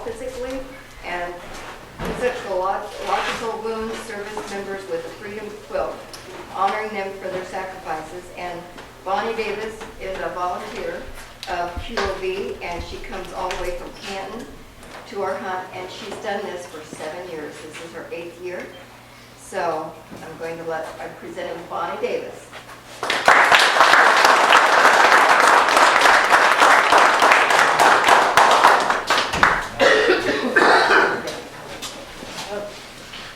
physically and physiological wounds, service members with a freedom quilt, honoring them for their sacrifices. And Bonnie Davis is a volunteer of QOV, and she comes all the way from Canton to our hunt, and she's done this for 7 years. This is her 8th year. So I'm presenting Bonnie Davis.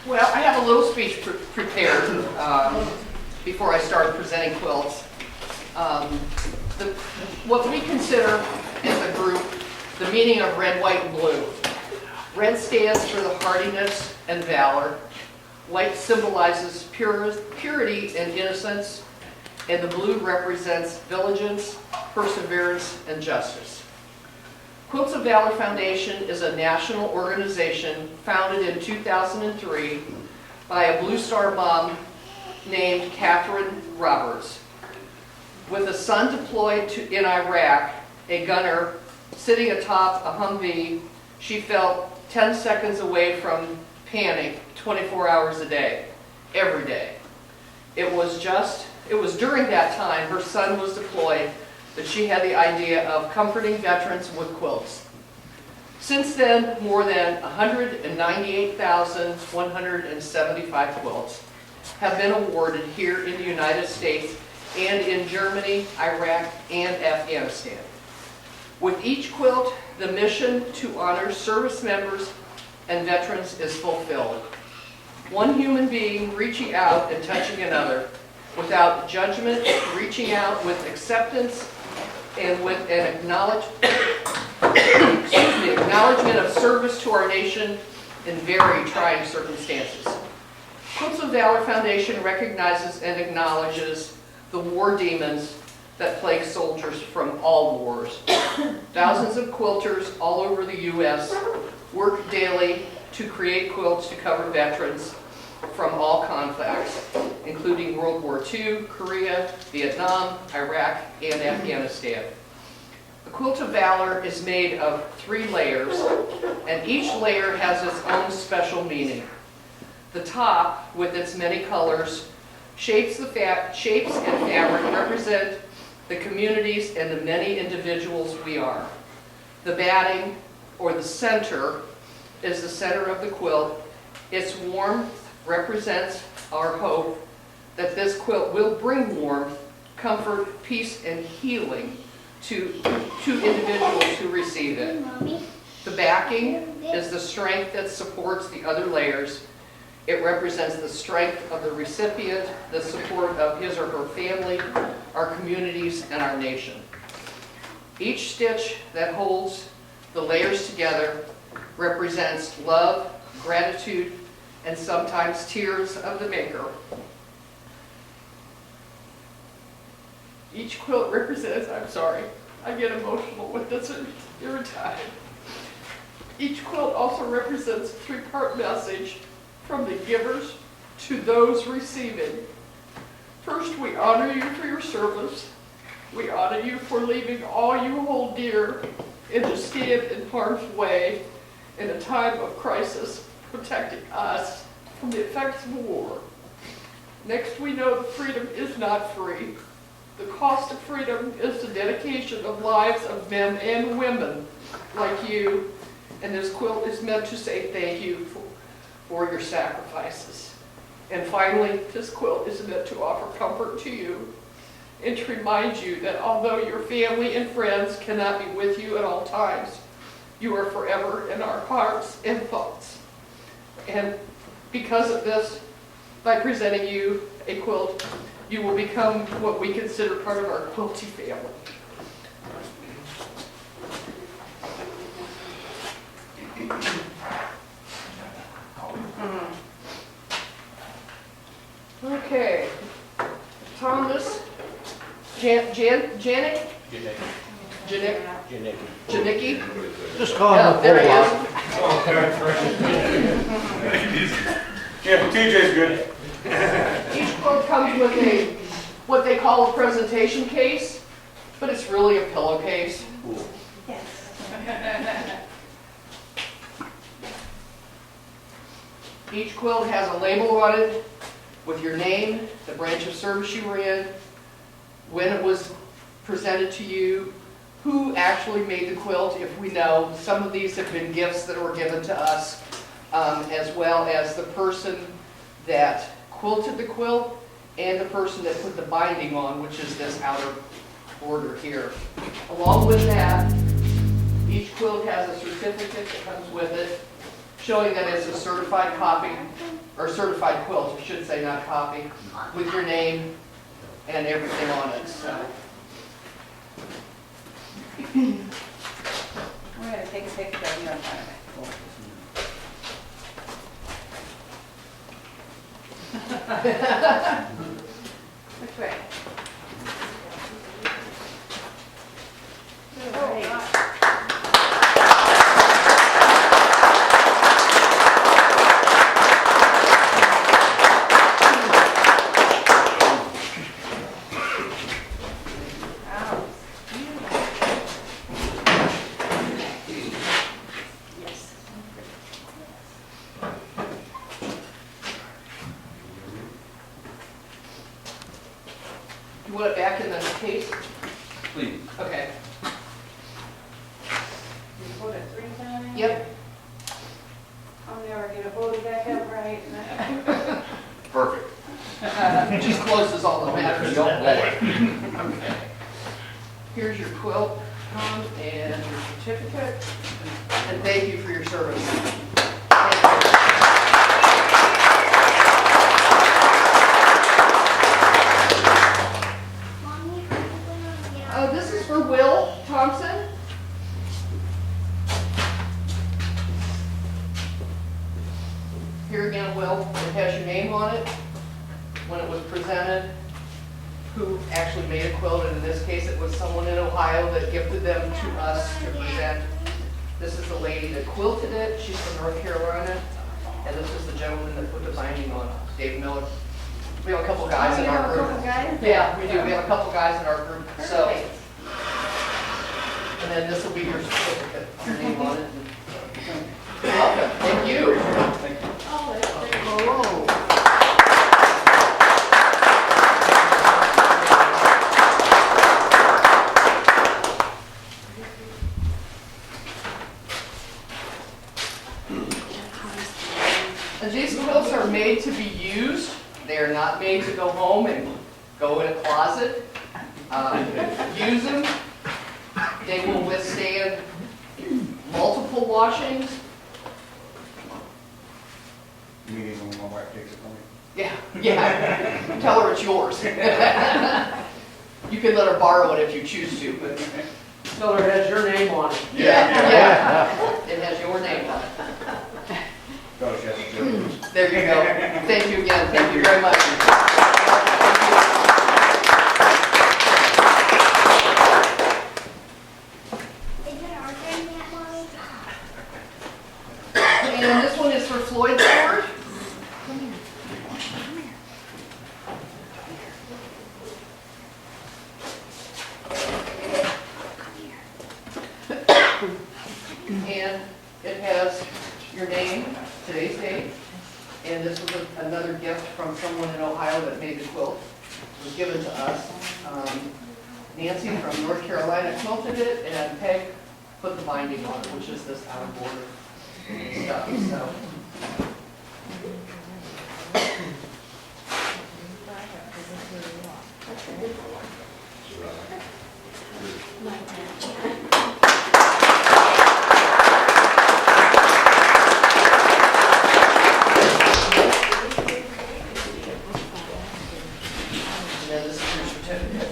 Well, I have a little speech prepared before I start presenting quilts. What we consider as a group the meaning of red, white, and blue. Red stands for the hardiness and valor. White symbolizes purity and innocence, and the blue represents diligence, perseverance, and justice. Quilts of Valor Foundation is a national organization founded in 2003 by a Blue Star mom named Catherine Roberts. With a son deployed in Iraq, a gunner sitting atop a Humvee, she felt 10 seconds away from panic 24 hours a day, every day. It was during that time her son was deployed that she had the idea of comforting veterans with quilts. Since then, more than 198,175 quilts have been awarded here in the United States and in Germany, Iraq, and Afghanistan. With each quilt, the mission to honor service members and veterans is fulfilled. One human being reaching out and touching another without judgment, reaching out with acceptance and with an acknowledgement of service to our nation in very trying circumstances. Quilts of Valor Foundation recognizes and acknowledges the war demons that plague soldiers from all wars. Thousands of quilters all over the U.S. work daily to create quilts to cover veterans from all conflicts, including World War II, Korea, Vietnam, Iraq, and Afghanistan. The Quilt of Valor is made of 3 layers, and each layer has its own special meaning. The top, with its many colors, shapes and fabric represent the communities and the many individuals we are. The batting, or the center, is the center of the quilt. Its warmth represents our hope that this quilt will bring warmth, comfort, peace, and healing to individuals who receive it. The backing is the strength that supports the other layers. It represents the strength of the recipient, the support of his or her family, our communities, and our nation. Each stitch that holds the layers together represents love, gratitude, and sometimes tears of the maker. Each quilt represents, I'm sorry, I get emotional with this every time. Each quilt also represents a 3-part message from the givers to those receiving. First, we honor you for your service. We honor you for leaving all you hold dear and to stand in harm's way in a time of crisis, protecting us from the effects of war. Next, we know that freedom is not free. The cost of freedom is the dedication of lives of men and women like you, and this quilt is meant to say thank you for your sacrifices. And finally, this quilt is meant to offer comfort to you and to remind you that although your family and friends cannot be with you at all times, you are forever in our hearts and thoughts. And because of this, by presenting you a quilt, you will become what we consider part of our quilty family. Okay, Thomas Janicki? Just call him There he is. Yeah, TJ's good. Each quilt comes with what they call a presentation case, but it's really a pillowcase. Yes. Each quilt has a label on it with your name, the branch of service you were in, when it was presented to you, who actually made the quilt, if we know. Some of these have been gifts that were given to us, as well as the person that quilted the quilt and the person that put the binding on, which is this outer border here. Along with that, each quilt has a certificate that comes with it, showing that it's a certified copy, or certified quilt, I should say, not copy, with your name and everything on it, so. I'm gonna take a picture of you in front of it. Which way? You want it back in the case? Please. Okay. You put it 3 times? Yep. I'll never get a hold back up right. Perfect. Just closes all that matters. Don't blow it. Okay. Here's your quilt, Tom, and your certificate. And thank you for your service. Thank you. This is for Will Thompson. Here again, Will, it has your name on it, when it was presented, who actually made a quilt, and in this case, it was someone in Ohio that gifted them to us to present. This is the lady that quilted it, she's from North Carolina, and this is the gentleman that put the binding on, Dave Miller. We have a couple guys in our group. Yeah, we do, we have a couple guys in our group, so. And then this will be your certificate, your name on it. You're welcome, thank you. Thank you. Oh. And these quilts are made to be used. They are not made to go home and go in a closet. Use them. They will withstand multiple washings. You mean even when my wife takes it from me? Yeah. Tell her it's yours. You can let her borrow it if you choose to, but Tell her it has your name on it. yeah. It has your name on it. Oh, she has to do it. There you go. Thank you again. Thank you very much. And this one is for Floyd Ford. And it has your name, today's date, and this was another gift from someone in Ohio that made the quilt. It was given to us. Nancy from North Carolina quilted it, and Peg put the binding on it, which is this outer border stuff, so. And then this is your certificate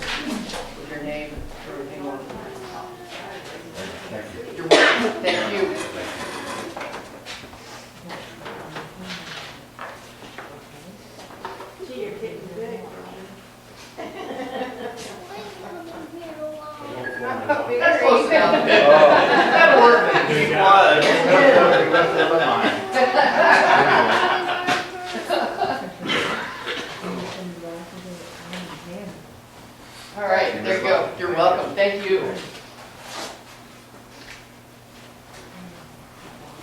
with your name, everything on it. Thank you. You're welcome. Thank you. Gee, you're getting big. That's close enough. That'll work. All right, there you go. You're welcome. Thank you.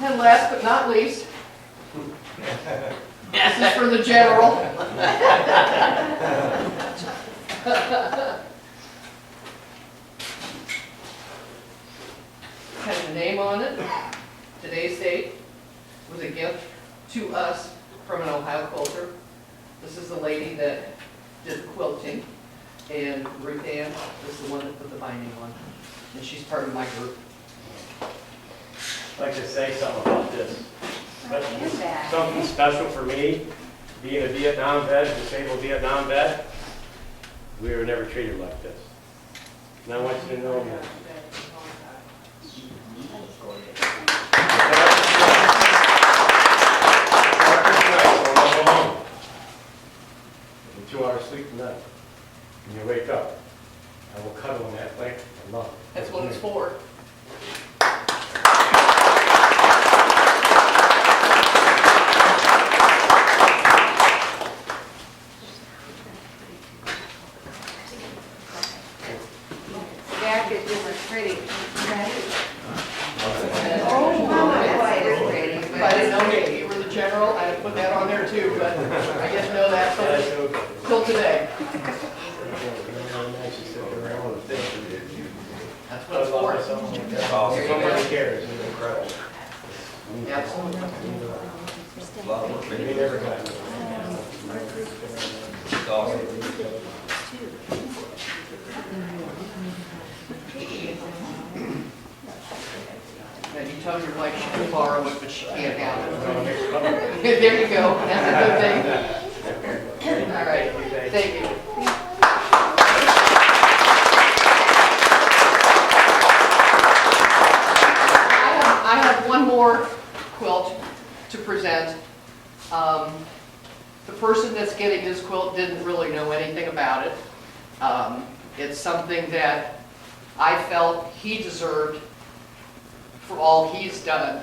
And last but not least, This is for the general. Has a name on it. Today's date was a gift to us from an Ohio quilter. This is the lady that did the quilting, and Ruth Ann is the one that put the binding on, and she's part of my group. I'd like to say something about this. Handbag. Something special for me, being a Vietnam vet, disabled Vietnam vet, we were never treated like this. And I want you to know that. Go home. 2 hours sleep tonight. When you wake up, I will cuddle on that blanket. I love it. That's what it's for. Jack is just pretty. If I didn't know you were the general, I'd have put that on there too, but I didn't know that till today. That's what it's for. Nobody cares. Absolutely. They never got it. Now, you tell your wife she can borrow it, but she can't have it. There you go, that's a good thing. All right, thank you. I have one more quilt to present. The person that's getting this quilt didn't really know anything about it. It's something that I felt he deserved for all he's done.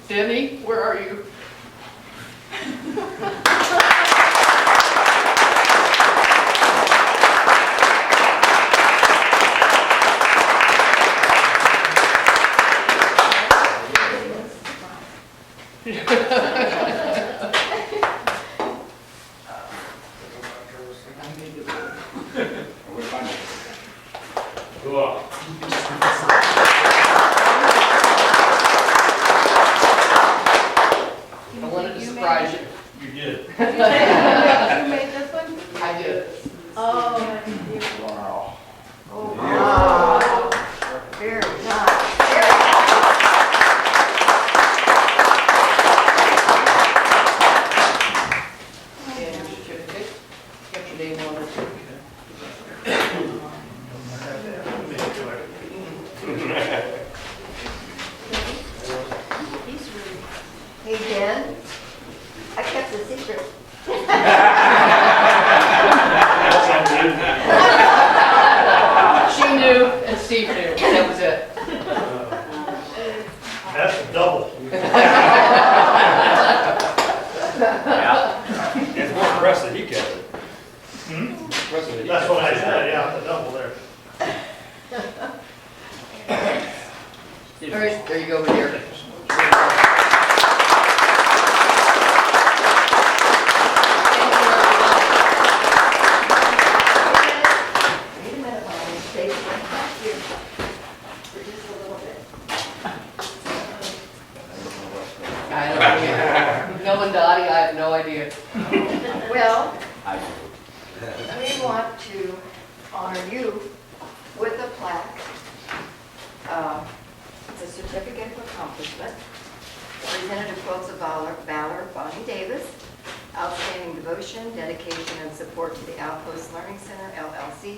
Denny, where are you? Go on. I wanted to surprise you. You did. You made this one? I did. Oh, that's beautiful. Wow. Very nice. And your certificate, got your name on it. Hey, Dan, I kept the secret. She knew and Steve knew, that was it. That's a double. It's more impressive he kept it. Impressive that he That's kept what I it. said, yeah, the double there. All right, there you go, over here. Wait a minute, while I stay right here for just a little bit. I don't know. Knowing Dottie, I have no idea. Well, we want to honor you with a plaque. It's a certificate of accomplishment. Representative Quilts of Valor, Bonnie Davis. Outstanding devotion, dedication, and support to the Outpost Learning Center, LLC,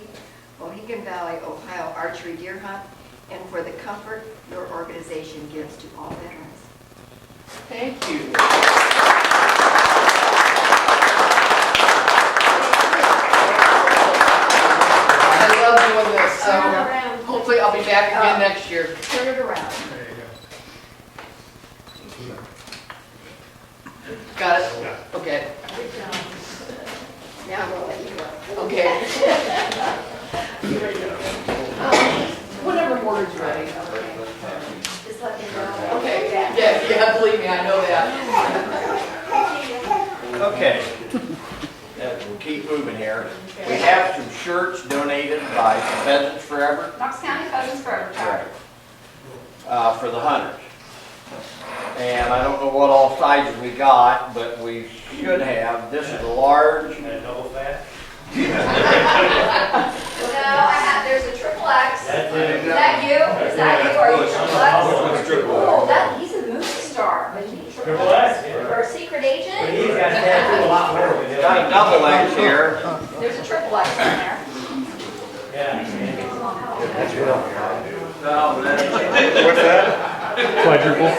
Mohican Valley, Ohio Archery Deer Hunt, and for the comfort your organization gives to all veterans. Thank you. I love doing this, Turn it so around. hopefully I'll be back again next year. Turn it around. Got it? Okay. Now I'm gonna let you go. Okay. Whatever order's ready. Just let me know. Okay, yeah, Believe me, I know that. Okay. We'll keep moving here. We have some shirts donated by Pheasants Forever. Knox County Pheasants Forever chapter. For the hunters. And I don't know what all sizes we got, but we should have, this is a large. And a double fat? No, there's a triple X. That's Is it. that you? Is that you? Are you triple X? Triple Oh, he's a movie star. Is he Triple X, yeah. Or a secret But agent? he's got tattooed a lot more than the Got a other. double X here. There's a triple X in there. Yeah. What's that? Quadruple.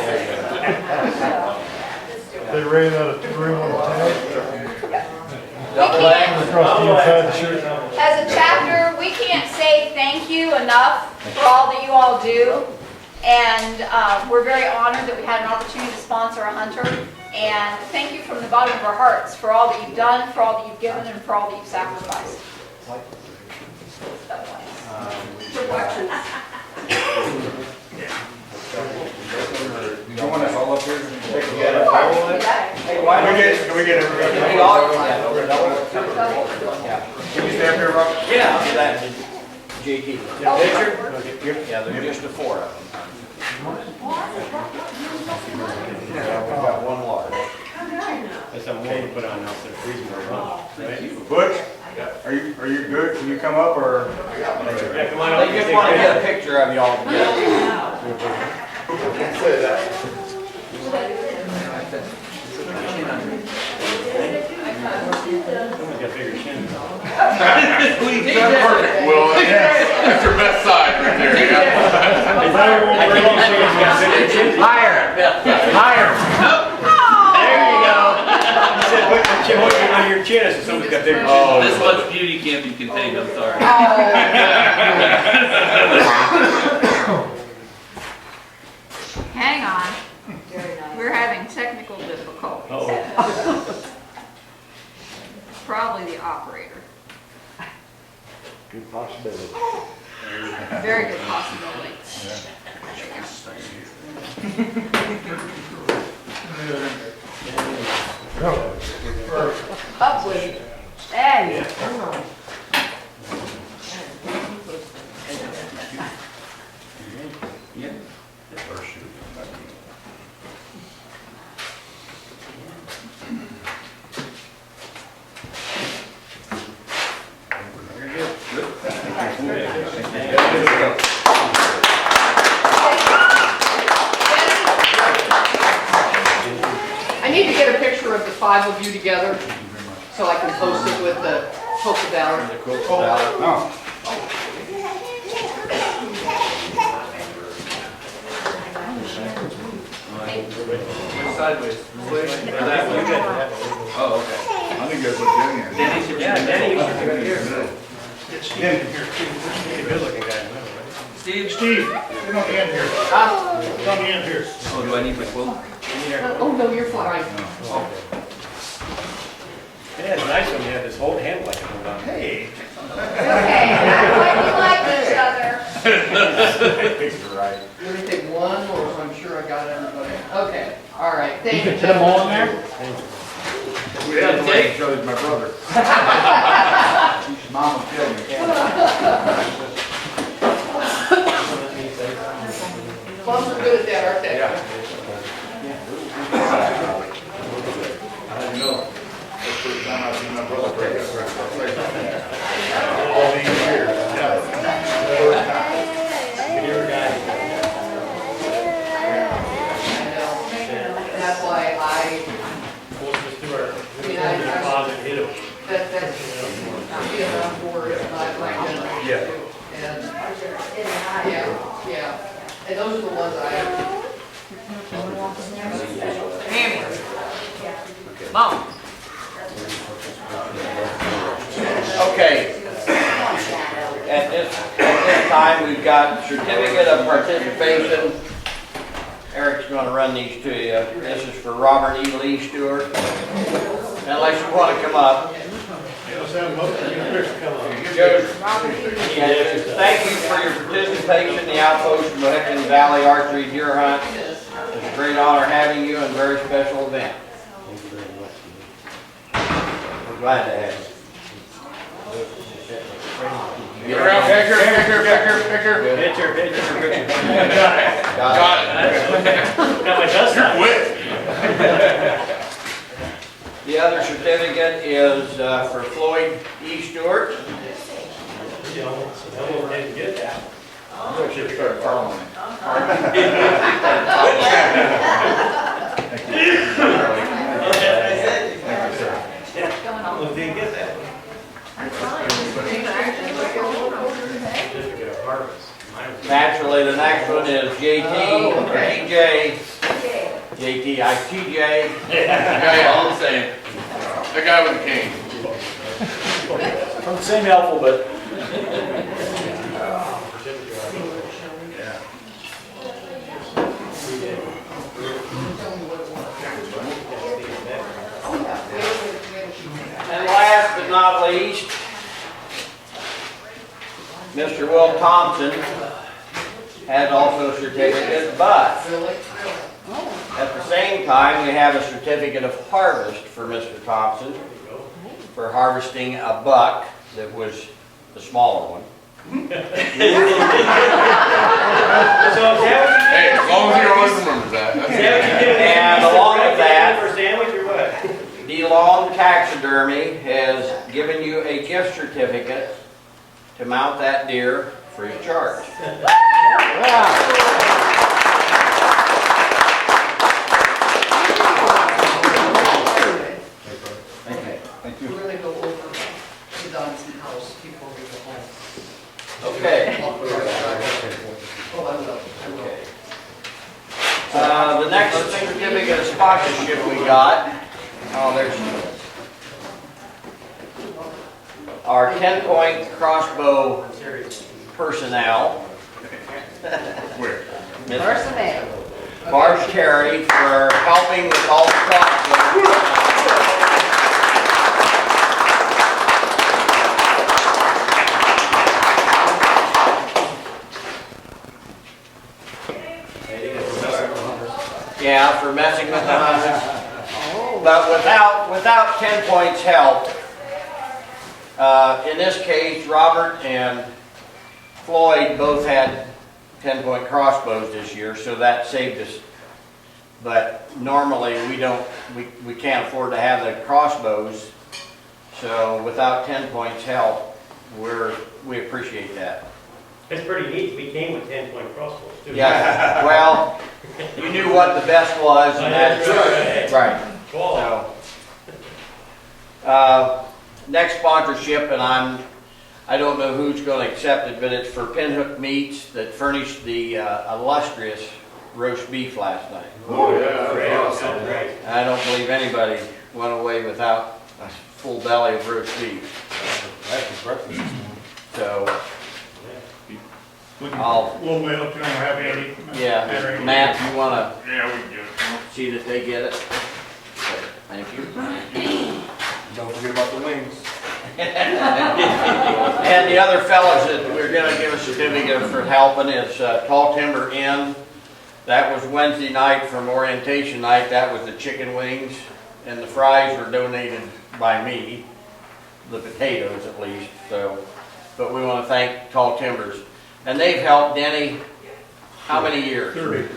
They ran out of room on the tag Double X. across the inside the shirt. As a chapter, we can't say thank you enough for all that you all do. And we're very honored that we had an opportunity to sponsor a hunter. And thank you from the bottom of our hearts for all that you've done, for all that you've given, and for all that you've sacrificed. You want us all up here? Hey, why don't Can we get everybody? Hey, dog. Yeah. Can you stand here, Rob? Yeah, I'll do that. JT. The picture? Yeah, there's just the four of them. Yeah, we've got one large. That's something more to put on now instead of freezing our lunch, right? Butch, are you good? Can you come up or? Yeah, come on up. They just want to get a picture of y'all together. Someone's got bigger chins. Well, that's your best side right there. Is that everyone really saying he's got bigger chins? Higher. Higher. There you go. He said, put your chin on your chin, so someone's got bigger chins. Oh, This much beauty can't be contained, I'm sorry. Hang on. Very nice. We're having technical difficulties. Uh-oh. Probably the operator. Good possibility. Very good possibility. Upward. Hey. I need to get a picture of the five of you together so I can post it with the Quotes of Valor. No. Sideways. Oh, okay. I think that's what Jenny is. Yeah, Danny used to do it here. He's a good looking guy. Steve? Steve, get on the end here. Get on the end here. Oh, do I need my quote? Oh, no, you're fine. Yeah, it's nice when you have this whole handle like a hold on. Hey. Okay, now when you like each other. Right. Let me take one more, so I'm sure I got everybody. Okay, all right, thank you. Put them all in there? We have to wait until he's my brother. Mom will kill me. Moms are good at that, aren't they? Yeah. I didn't know. That's the first time I've seen my brother break up. All these years. Yeah. Your guy. I know. That's why Closest to our, Yeah, I- closet, hit him. that's being on board is not my generation Yeah. too. And, yeah. And those are the ones Mom. Okay. At this time, we've got certificate of participation. Eric's gonna run these to you. This is for Robert E. Lee Stewart. Unless you wanna come up. Let's have a motion. Get a picture. Come on. And thank you for your participation in the Outpost Mohican Valley Archery Deer Hunt. It's a great honor having you and a very special event. Thank you very much. We're glad to have you. Get around, picker. Good. Pitcher. Got it. Got my dust on. Quick. The other certificate is for Floyd E. Stewart. Didn't get that. I should start calling him. Didn't get that. Certificate of harvest. Mine was- Naturally, the next one is JT, or TJ. JT, TJ. Yeah, all the same. The guy with the cane. From the same alphabet. And last but not least, Mr. Will Thompson has also a certificate, but at the same time, we have a certificate of harvest for Mr. Thompson for harvesting a buck that was the smaller one. So is that what you Hey, as long as he always remembers that. Is that what you do? And along with that- For sandwich or what? DeLong Taxidermy has given you a gift certificate to mount that deer free of charge. We're gonna go over to Don's house before we go home. Okay. Oh, I will. Okay. The next certificate of sponsorship we got, oh, there's our 10-point crossbow personnel. Where? Personnel. Barge Terry for helping with all the crossbows. Yeah, for messing with the hunters. But without 10 points help, in this case, Robert and Floyd both had 10-point crossbows this year, so that saved us. But normally we can't afford to have the crossbows, so without 10 points help, we appreciate that. It's pretty neat. We came with 10-point crossbows too. Yeah, well, you knew what the best was, and that's right. Cool. So, next sponsorship, and I don't know who's going to accept it, but it's for Pinhook Meats that furnished the illustrious roast beef last night. Oh, yeah. Great. That's awesome. Great. I don't believe anybody went away without a full belly of roast beef. So, I'll- We'll mail it to them, have Andy. yeah, Matt, you want to Yeah, we can get it. see that they get it? Thank you. Don't forget about the wings. And the other fellows that we're gonna give a certificate for helping is Tall Timber Inn. That was Wednesday night from orientation night. That was the chicken wings, and the fries were donated by me, the potatoes at least, so. But we wanna thank Tall Timbers. And they've helped Denny, how many years? 30.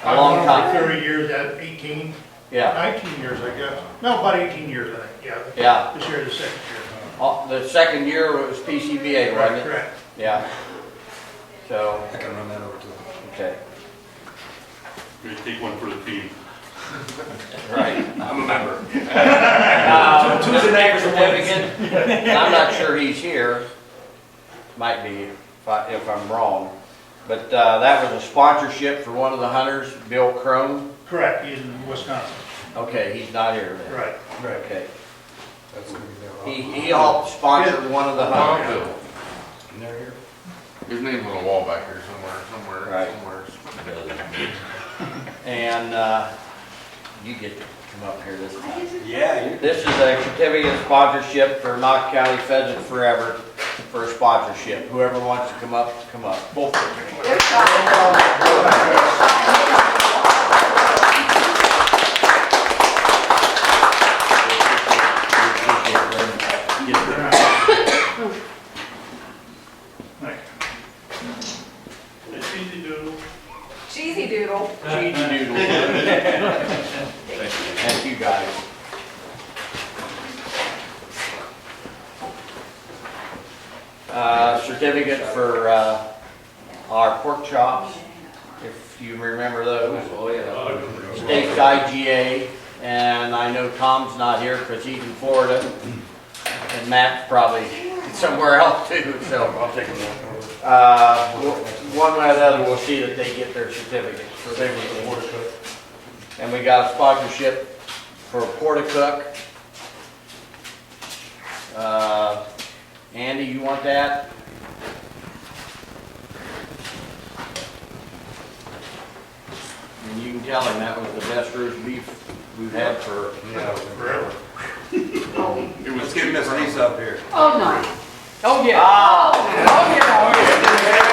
A long time. 30 years, at 18, Yeah, 19 years, I guess. No, about 18 years, I think, yeah. yeah. This year is the second year. The second year was PCBA, wasn't Right, it? correct. Yeah. So, I can run that over to them. okay, We're gonna take one for the team. right. I'm a member. Tuesday night certificate, I'm not sure he's here, might be if I'm wrong, but that was a sponsorship for one of the hunters, Bill Crone. Correct, he's in Wisconsin. Okay, he's not here then. Right. Okay, That's gonna be there. he helped sponsor one of the hunters. Loudonville. And they're here? His name's on the wall back here somewhere, Right. somewhere. And you get come up here this time. Yeah, This is a certificate of sponsorship for Knox County Pheasant Forever for a sponsorship. Whoever wants to come up, come up. Both of them. Cheesy doodle. Cheesy doodle. Cheesy doodle. Thank you guys. Certificate for our pork chops, if you remember those. Oh, yeah. State IGA, and I know Tom's not here because he's in Florida, and Matt's probably somewhere else too, so. I'll take a look. One way or the other, we'll see that they get their certificates. So they were the Porta Cook. And we got a sponsorship for Porta Cook. Andy, you want that? And you can tell him that was the best roast beef we've had for, Forever. Let's get Miss Lisa up here. Oh, no. Oh, yeah. Ah. Oh,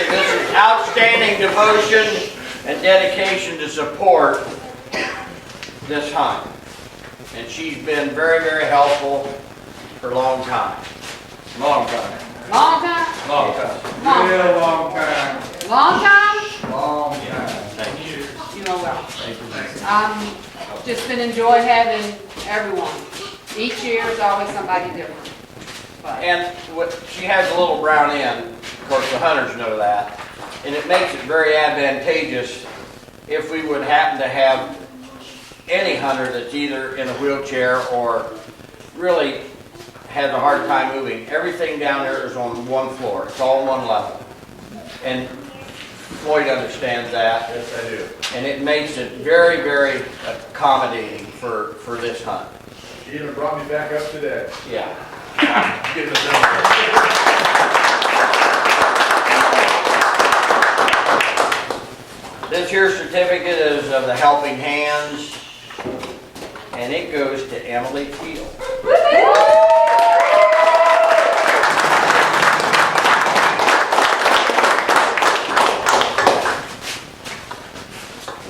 This is outstanding devotion and dedication to support this hunt. And she's been very, very helpful for a long time. Long time. Long time? Long time. Real long time. Long time? Long time. Thank you. You know well. Just been enjoy having everyone. Each year is always somebody different. But And what, she has a little brown end, of course the hunters know that, and it makes it very advantageous if we would happen to have any hunter that's either in a wheelchair or really has a hard time moving. Everything down there is on one floor, it's all one level. And Floyd understands that. Yes, I do. And it makes it very, very accommodating for this hunt. She even brought me back up today. Yeah. Getting it done. This here certificate is of the Helping Hands, and it goes to Emily Field.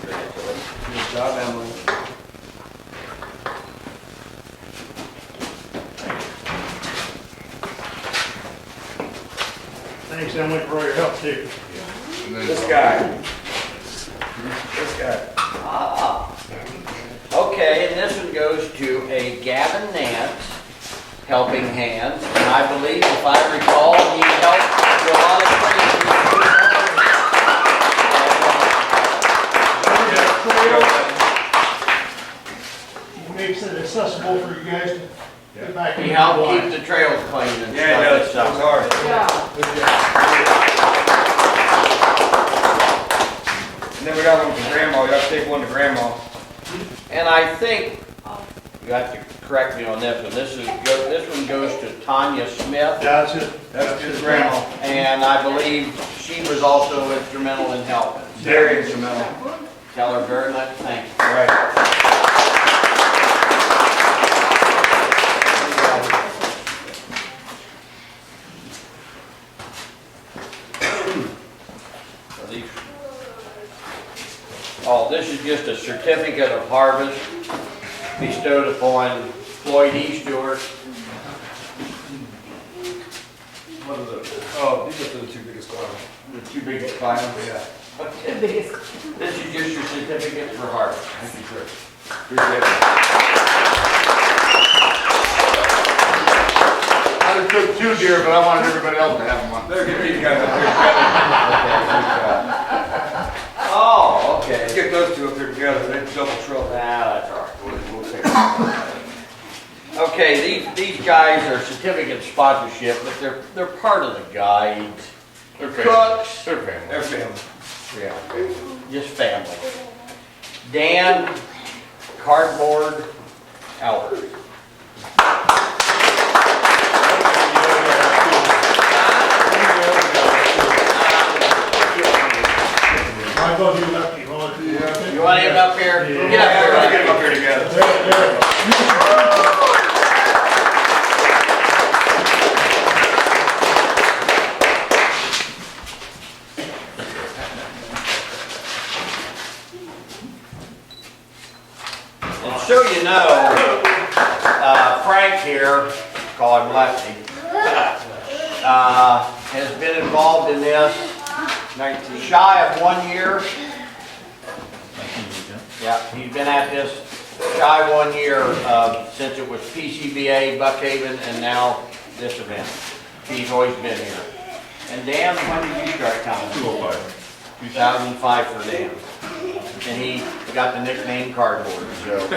Good job, Emily. Thanks, Emily, for all your help too. This guy. This guy. Ah. Okay, and this one goes to a Gavin Nance, Helping Hands, and I believe, if I recall, he helped with a lot of He makes it accessible for you guys to get back in. He helped keep the trails clean and Yeah, stuff. no, it's hard. And then we got one for grandma. You have to take one to grandma. And I think, you have to correct me on this one, this one goes to Tanya Smith, That's it. That's his grandma. and I believe she was also instrumental in helping. Very instrumental. Tell her very much thank you. Right. Oh, this is just a certificate of harvest bestowed upon Floyd Easteward. What are those? Oh, these are the two biggest clients. The two biggest clients. Yeah. This is just your certificate for harvest. Thank you, Chris. Appreciate it. I just took 2 deer, but I wanted everybody else to have one. Better get these guys up here together. Oh, okay. Let's get those two up here together. They double trouble. That's all right. We'll take it. Okay, these guys are certificate of sponsorship, but they're part of the guides. They're family. Cooks, They're family. They're family. yeah, just family. Dan, Cardboard, Albert. Get up here. Let's get them up here together. And so you know, Frank here, call him Lefty, has been involved in this shy of 1 year. Yeah, he's been at this shy 1 year since it was PCBA, Buckhaven, and now this event. He's always been here. And Dan, when did you start coming? 205. 2005 for Dan. And he got the nickname Cardboard, so. I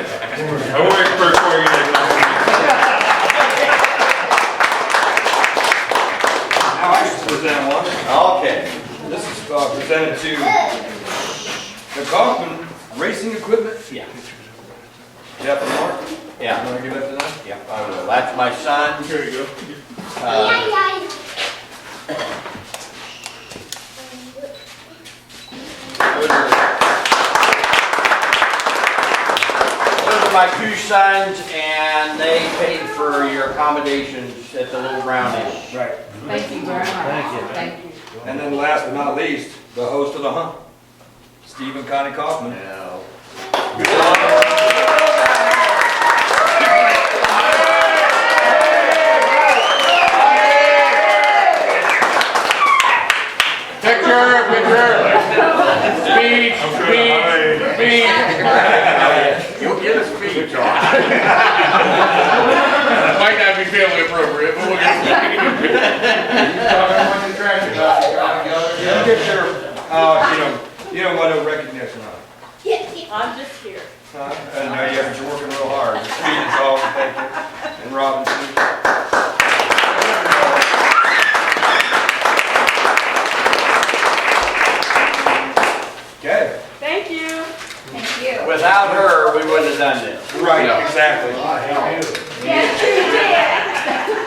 won't wait for 4 years. Now I should present one. Okay. This is presented to the Kaufman Racing Equipment. Yeah. Jeff and Mark. Yeah. You want to give that to them? Yeah, I will. That's my son. Here you go. Those are my two sons, and they paid for your accommodations at the Little Brown Inn. Right. Thank you very much. Thank you. And then last but not least, the host of the hunt, Steve and Connie Kaufman. Picture. Speech. You'll get a speech. Might not be family appropriate, but we'll get You'll get your, you don't want no recognition on it. I'm just here. I know you but you're working real hard. Steve is all, thank you. And Robin too. Okay. Thank you. Thank you. Without her, we wouldn't have done this. Right, No. exactly. Yes,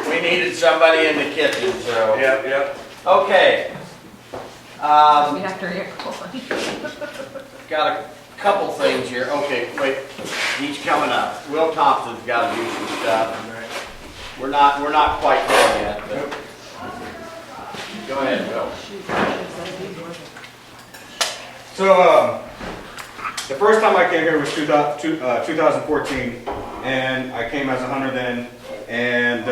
We needed somebody in the kitchen, so. Yep. Okay. We have to record. Got a couple things here. Okay, wait, he's coming up. Will Thompson's got to do some stuff. We're not quite there yet, but. Go ahead, Will. So, the first time I came here was 2014, and I came as a hunter then, and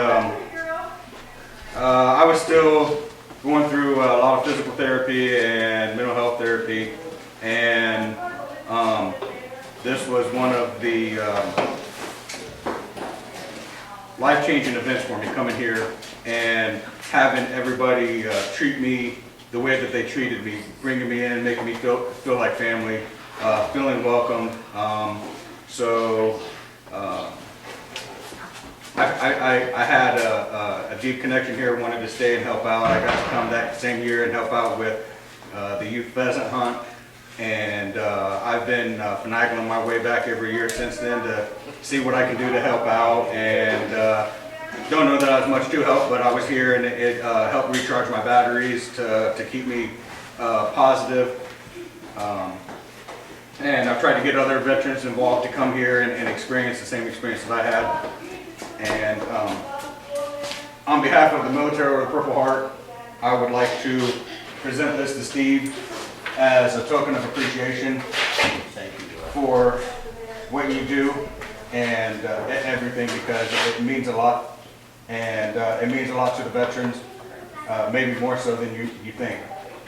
I was still going through a lot of physical therapy and mental health therapy, and this was one of the life-changing events for me, coming here and having everybody treat me the way that they treated me, bringing me in, making me feel like family, feeling welcomed. I had a deep connection here, wanted to stay and help out. I got to come that same year and help out with the youth pheasant hunt, and I've been finagling my way back every year since then to see what I can do to help out, and don't know that I was much to help, but I was here, and it helped recharge my batteries to keep me positive. And I've tried to get other veterans involved to come here and experience the same experience that I had. And on behalf of the military of the Purple Heart, I would like to present this to Steve as a token of appreciation for what you do and everything, because it means a lot. And it means a lot to the veterans, maybe more so than you think,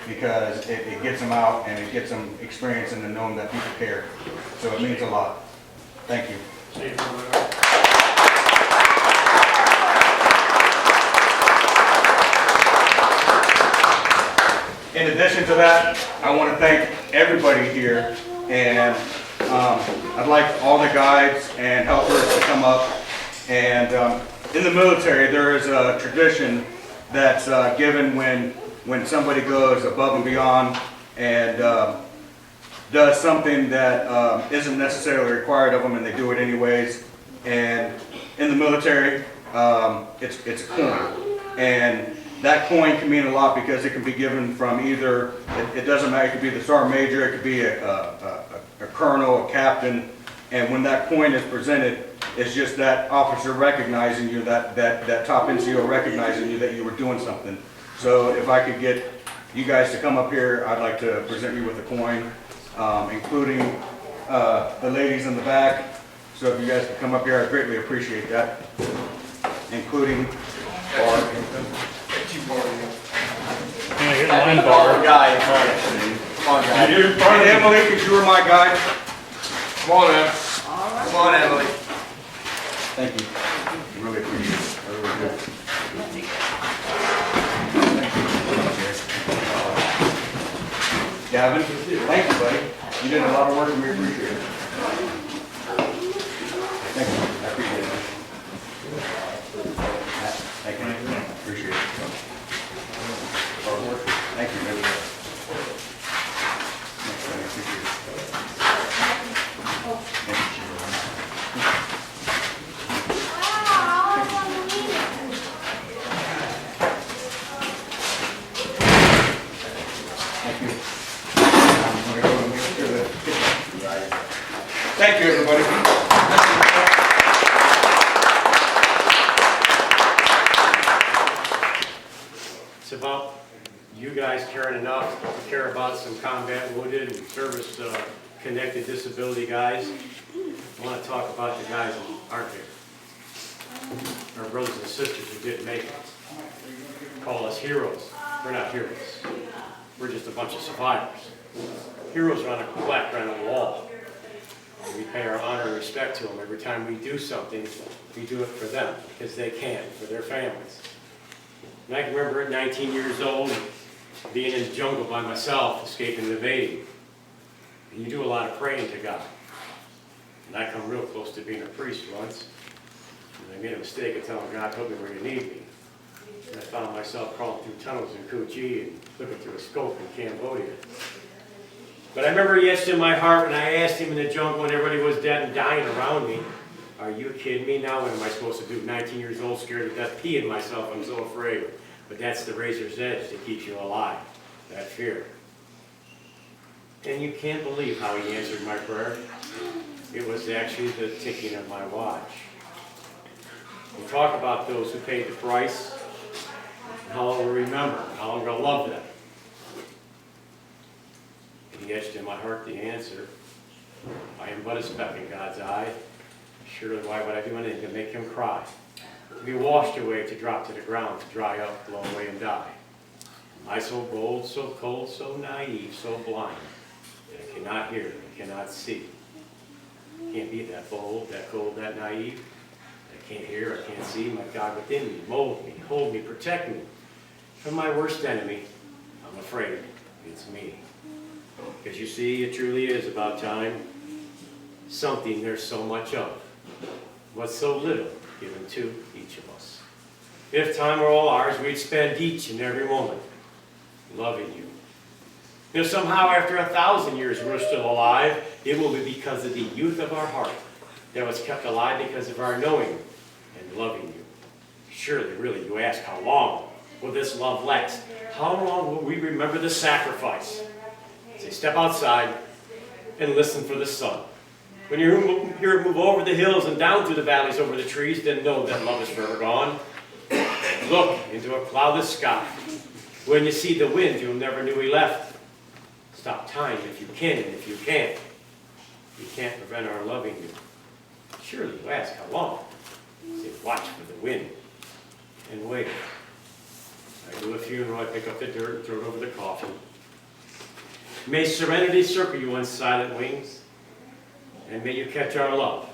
because it gets them out and it gets them experiencing and knowing that people care. So it means a lot. Thank you. In addition to that, I want to thank everybody here, and I'd like all the guides and helpers to come up. And in the military, there is a tradition that's given when somebody goes above and beyond and does something that isn't necessarily required of them, and they do it anyways. And in the military, it's a coin, and that coin can mean a lot because it can be given from either, it doesn't matter, it could be the Sergeant Major, it could be a colonel, a captain, and when that coin is presented, it's just that officer recognizing you, that top NCO recognizing you that you were doing something. So if I could get you guys to come up here, I'd like to present you with a coin, including the ladies in the back. So if you guys could come up here, I'd greatly appreciate that, including Barb. Line bar. Guy. Come on, guy. And Emily, because you were my guide. Come on, man. Come on, Emily. Thank you. Really appreciate it. I really do. Gavin, thank you, buddy. You did a lot of work and we appreciate it. Thank you. I appreciate it. Thank you. Appreciate it. Hard work. Thank you, man. Thanks, buddy. Appreciate it. Thank you. Thank you, everybody. It's about you guys caring enough to care about some combat wounded and service connected disability guys. I want to talk about the guys who aren't here. Our brothers and sisters who didn't make it. Call us heroes. We're not heroes. We're just a bunch of survivors. Heroes are on a plaque on a wall. And we pay our honor and respect to them every time we do something. We do it for them because they can, for their families. And I can remember at 19 years old, being in the jungle by myself, escaping and evading. And you do a lot of praying to God. And I come real close to being a priest once. And I made a mistake of telling God, "Help me where you need me." And I found myself crawling through tunnels in Coogee and looking through a scope in Cambodia. But I remember he etched in my heart when I asked him in the jungle when everybody was dead and dying around me, "Are you kidding me? Now what am I supposed to do? 19 years old, scared to death, peeing myself, I'm so afraid." But that's the razor's edge that keeps you alive, that fear. And you can't believe how he answered my prayer. It was actually the ticking of my watch. We talk about those who paid the price, and how long we'll remember, how long we'll love them. And he etched in my heart the answer. I am but a speck in God's eye. Surely why would I do anything to make him cry? To be washed away, to drop to the ground, to dry up, blow away and die. Am I so bold, so cold, so naive, so blind, that I cannot hear, I cannot see? I can't be that bold, that cold, that naive. I can't hear, I can't see. My God within me, mold me, hold me, protect me. From my worst enemy, I'm afraid it's me. Because you see, it truly is about time. Something there's so much of. What's so little given to each of us. If time were all ours, we'd spend each and every moment loving you. If somehow after 1,000 years we're still alive, it will be because of the youth of our heart that was kept alive because of our knowing and loving you. Surely, really, you ask, how long will this love last? How long will we remember the sacrifice? Say, step outside and listen for the sun. When you hear it move over the hills and down through the valleys over the trees, then know that love is forever gone. Look into a cloudless sky. When you see the wind, you'll never knew he left. Stop time if you can, and if you can't, you can't prevent our loving you. Surely you ask how long. Say, watch for the wind and wait. I do a funeral, I pick up the dirt and throw it over the coffin. May serenity circle you on silent wings, and may you catch our love